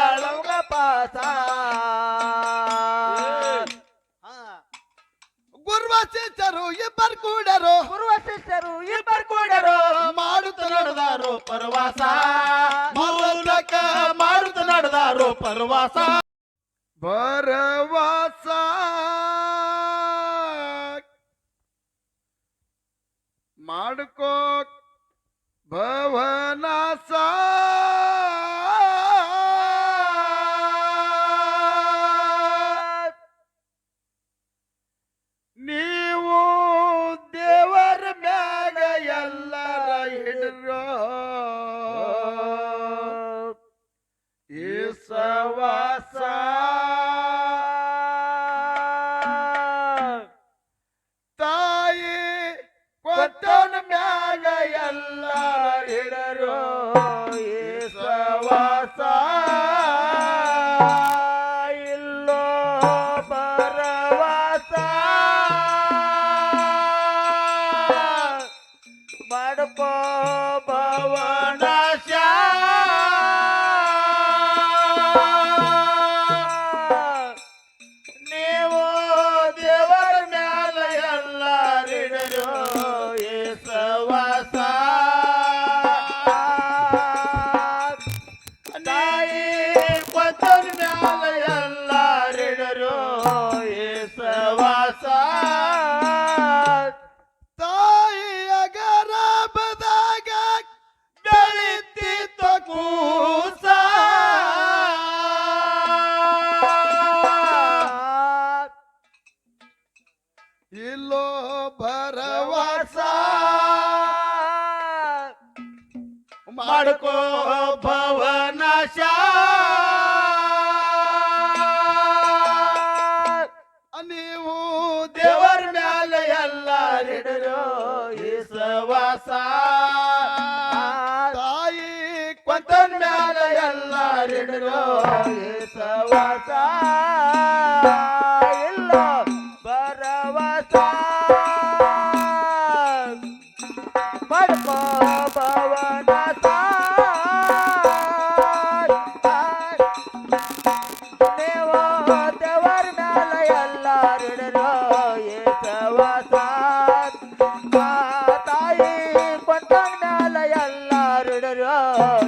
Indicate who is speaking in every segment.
Speaker 1: ಬಾಳುಗ ಪಾಸ
Speaker 2: ಗುರುವ ಶಿಷ್ಯರು ಇಬ್ಬರು ಕೂಡರು
Speaker 1: ಮಾಡುತ್ತ ನಡೆದಾರು ಪರವಾಸ ಮೂಲಕ ಮಾಡುತ್ತ ನಡೆದಾರು ಪರವಾಸ
Speaker 2: ಭರವಾಸ ಮಾಡ್ಕೋ ಭವನಾಸ ನೀವು ದೇವರ ಮ್ಯಾಗ ಎಲ್ಲರ ಹಿಡ್ರೋ ಈ ಸವಾಸ ತಾಯಿ ಕೊಟ್ಟನ ಮ್ಯಾಗ ಎಲ್ಲರ ಹಿಡರೋ ಈ ಸವಾಸ ಇಲ್ಲೋ ಬರವಾಸ ಮಾಡ್ಕೋ ಭವನಾಶ ನೀವು ದೇವರ ಮ್ಯಾಲ ಎಲ್ಲರಿಡರು ಈ ಸವಾಸ ತಾಯಿ ಕೊಟ್ಟನ ಮ್ಯಾಲ ಎಲ್ಲರಿಡರು ಈ ಸವಾಸ ತಾಯಿಯ ಗರ್ಭದಾಗ ಬೆಳಿತಿದ್ದ ಕೂಸ ಇಲ್ಲೋ ಭರವಾಸ ಮಾಡ್ಕೋ ಭವನಾಶ ನೀವು ದೇವರ ಮ್ಯಾಲ ಎಲ್ಲರಿಡರೋ ಈ ಸವಾಸ ತಾಯಿ ಕೊಂತನ ಮ್ಯಾಲ ಎಲ್ಲರಿಡರೋ ಈ ಸವಾಸ ಇಲ್ಲ ಭರವಾಸ ಮಾಡ್ಕೋ ಭವನಾಶ ನೀವು ದೇವರ ಮ್ಯಾಲ ಎಲ್ಲರಿಡರೋ ಈ ಸವಾಸ ತಾಯಿ ಕೊಂತನ ಮ್ಯಾಲ ಎಲ್ಲರಿಡರೋ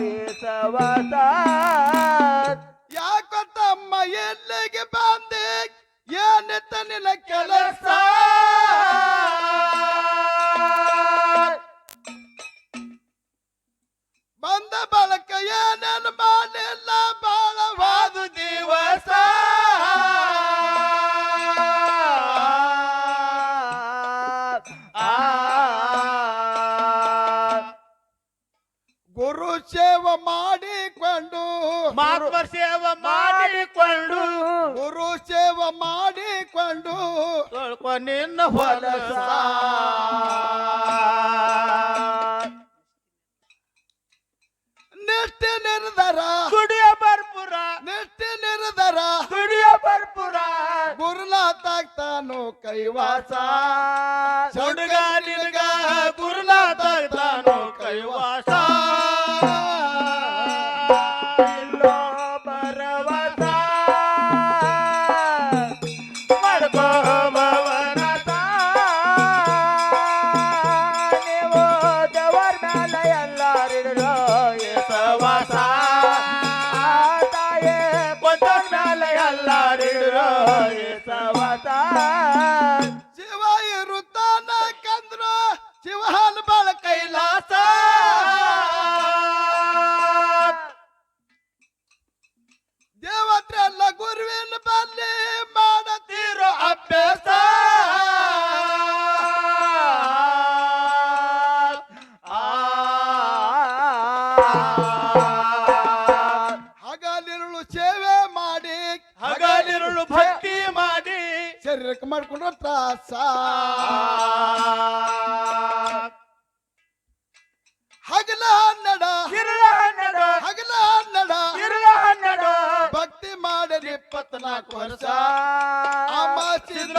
Speaker 2: ಈ ಸವಾಸ ಯಾಕೋ ತಮ್ಮ ಎಲ್ಲಿಗೆ ಬಂದೆ ಏನಿತ್ತ ನಿನ್ನ ಕೆಲಸ ಬಂದ ಬಳಕ ಏನೇನು ಮಾಡಿಲ್ಲ ಬಾಳವಾದು ದಿವಸ ಗುರು ಸೇವೆ ಮಾಡಿಕೊಂಡು
Speaker 1: ಮಾತ್ಮ ಸೇವೆ ಮಾಡಿಕೊಂಡು
Speaker 2: ಗುರು ಸೇವೆ ಮಾಡಿಕೊಂಡು
Speaker 1: ತೊಳ್ಕೊ ನಿನ್ನ ಹೊಲಸ
Speaker 2: ನಿಷ್ಠೆ ನಿರ್ಧಾರ
Speaker 1: ದುಡಿಯ ಬರ್ಪುರ
Speaker 2: ನಿಷ್ಠೆ ನಿರ್ಧಾರ
Speaker 1: ದುಡಿಯ ಬರ್ಪುರ
Speaker 2: ಗುರುಲಾತಾಗ್ತಾನೋ ಕೈವಾಸ
Speaker 1: ಹುಡುಗ ನಿನಗ ಗುರುಲಾತಾಗ್ತಾನೋ ಕೈವಾಸ ಇಲ್ಲೋ ಭರವಾಸ ಮಾಡ್ಕೋ ಭವನಾಶ ನೀವು ದೇವರ ಮ್ಯಾಲ ಎಲ್ಲರಿಡರೋ ಈ ಸವಾಸ ತಾಯೇ ಕೊಂತನ ಮ್ಯಾಲ ಎಲ್ಲರಿಡರೋ ಈ ಸವಾಸ
Speaker 2: ಶಿವ ಇರುತ್ತಾನ ಕಂದ್ರ ಶಿವನ ಬಾಳ ಕೈಲಾಸ ದೇವತ್ರೆಲ್ಲ ಗುರುವಿನ ಬಲ್ಲಿ ಮಾಡತೀರೋ ಅಭ್ಯಾಸ ಹಗಲಿರುಳು ಸೇವೆ ಮಾಡಿ
Speaker 1: ಹಗಲಿರುಳು ಭಕ್ತಿ ಮಾಡಿ
Speaker 2: ಶರೀರಕ್ಕೆ ಮಾಡ್ಕೊಂಡ್ರ ತ್ರಾಸ ಹಗಲ ಹನ್ನಡ
Speaker 1: ಇರುಳ ಹನ್ನೆರಡು
Speaker 2: ಹಗಲ ಹನ್ನಡ
Speaker 1: ಇರುಳ ಹನ್ನೆರಡು
Speaker 2: ಭಕ್ತಿ ಮಾಡಲಿ 24 ವರ್ಷ
Speaker 1: ಅಮಾಸಿದ್ರ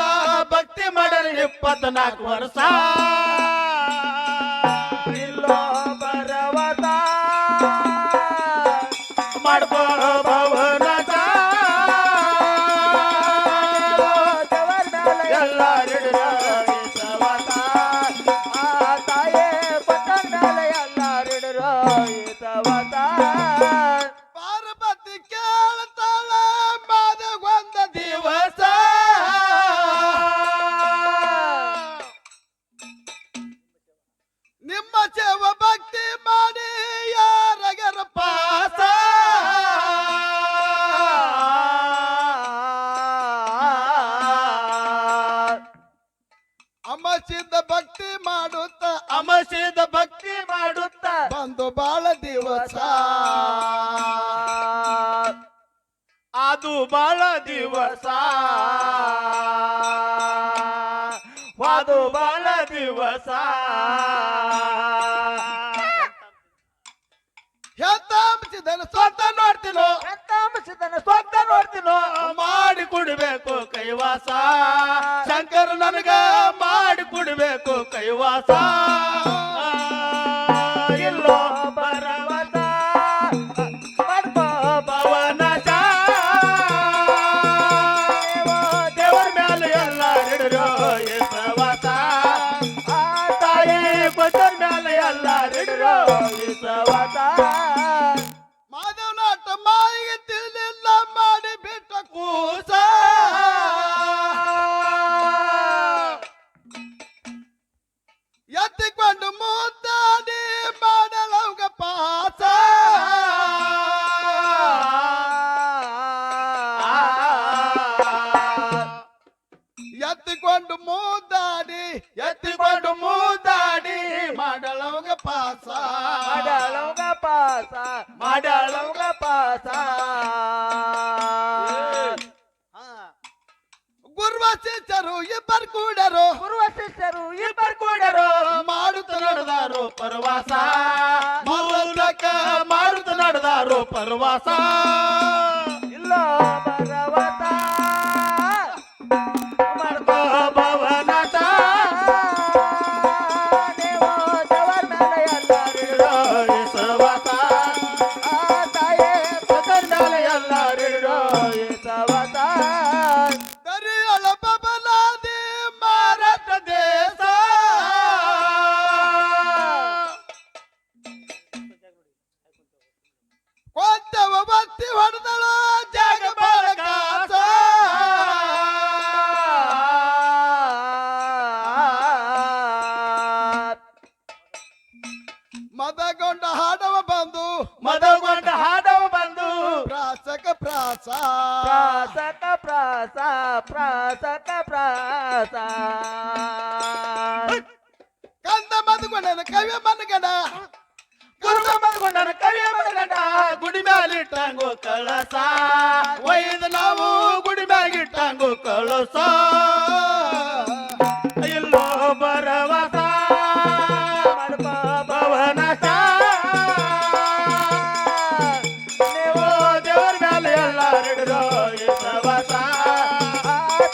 Speaker 1: ಭಕ್ತಿ ಮಾಡಲಿ 24 ವರ್ಷ ಇಲ್ಲೋ ಭರವಾಸ ಮಾಡ್ಕೋ ಭವನಾಶ ಗುರುವಸಿದ ಭಕ್ತಿ ಮಾಡುತ್ತ
Speaker 2: ಬಂದು ಬಾಳ ದಿವಸ
Speaker 1: ಅದು ಬಾಳ ದಿವಸ ಅದು ಬಾಳ ದಿವಸ
Speaker 2: ಎಂತ ಅಂಬಿಸಿದನು ಸ್ವತಃ ನೋಡ್ತೀನೋ
Speaker 1: ಸ್ವತ್ತ ನೋಡ್ತೀನೋ ಮಾಡಿ ಕುಡಿಬೇಕು ಕೈವಾಸ ಶಂಕರ ನನಗ ಮಾಡಿ ಕುಡಿಬೇಕು ಕೈವಾಸ ಇಲ್ಲೋ ಬರವತ ಮಾಡ್ಕೋ ಭವನಸ ದೇವರ ಮ್ಯಾಲ ಎಲ್ಲ ಹಿಡಿರೋ ಪ್ರವಾಸ ತಾಯಿ ಕೊಟ್ಟರ ಮ್ಯಾಲ ಎಲ್ಲ ಹಿಡಿರೋ ಪ್ರವಾಸ
Speaker 2: ಮಾಧವನಾಟ ಮಾಯಿಗೆ ತಿಳಿಲಿಲ್ಲ ಮಾಡಿ ಬಿಟ್ಟ ಕೂಸ ಎತ್ತಿಕೊಂಡು ಮುದ್ದಾಡಿ ಮಾಡಲವ್ಗ ಪಾಸ ಎತ್ತಿಕೊಂಡು ಮುದ್ದಾಡಿ
Speaker 1: ಎತ್ತಿಕೊಂಡು ಮೂದಾಡಿ
Speaker 2: ಮಾಡಲವ್ಗ ಪಾಸ
Speaker 1: ಮಾಡಳಂಗ ಪಾಸ ಮಾಡಳಂಗ ಪಾಸ
Speaker 2: ಗುರುವ ಶಿಷ್ಯರು ಇಬ್ಬರು ಕೂಡರು
Speaker 1: ಗುರುವ ಶಿಷ್ಯರು ಇಬ್ಬರು ಕೂಡರು
Speaker 2: ಮಾಡುತ್ತ
Speaker 1: ನಡೆದಾರು ಪರವಾಸ ಮೂಲಕ ಮಾಡುತ್ತ ನಡೆದಾರು ಪರವಾಸ ಇಲ್ಲ ಪರವತ ಮಾಡ್ಕೋ ಭವನತ ನೀವು ದೇವರ ಮೇಲೆ ಎಲ್ಲರಿರೋ ಸವಾಸ ತಾಯೇ ಕೊಟ್ಟರ ಮೇಲೆ ಎಲ್ಲರಿರೋ ಸವಾಸ
Speaker 2: ದರಿಯಳ ಬಬಲಾದಿ ಮಾರಟ ದೇಶ ಕೊಂಚವ ಬತ್ತಿ ಹೊಡೆದಳು ಜಾಗ ಬಳಗಾಸ ಮದಗೊಂಡ ಹಾಡವ ಬಂದು
Speaker 1: ಮದಗೊಂಡ ಹಾಡವ ಬಂದು
Speaker 2: ಪ್ರಾಸಕ ಪ್ರಾಸ
Speaker 1: ಪ್ರಾಸಕ ಪ್ರಾಸ ಪ್ರಾಸಕ ಪ್ರಾಸ
Speaker 2: ಕಂದ ಮದಗೊಂಡನ ಕವಿಯ ಮನಗಡ
Speaker 1: ಗುರುತ ಮದಗೊಂಡನ ಕವಿಯ ಮನಗಂಡ ಗುಡಿ ಮ್ಯಾಲಿಟ್ಟಂಗು ಕಳಸ ಒಯ್ದು ನಾವು ಗುಡಿ ಮ್ಯಾಗಿಟ್ಟಂಗು ಕಳಸ ಇಲ್ಲೋ ಬರವಸ ಮಾಡ್ಕೋ ಭವನಸ ನೀವು ದೇವರ ಮ್ಯಾಲೆ ಎಲ್ಲ ಹಿಡಿರೋ ಪ್ರವಾಸ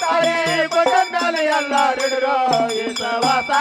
Speaker 1: ತಾಯಿ ಕೊಟ್ಟ ಮ್ಯಾಲೆ ಎಲ್ಲ ಹಿಡಿರೋ ಪ್ರವಾಸ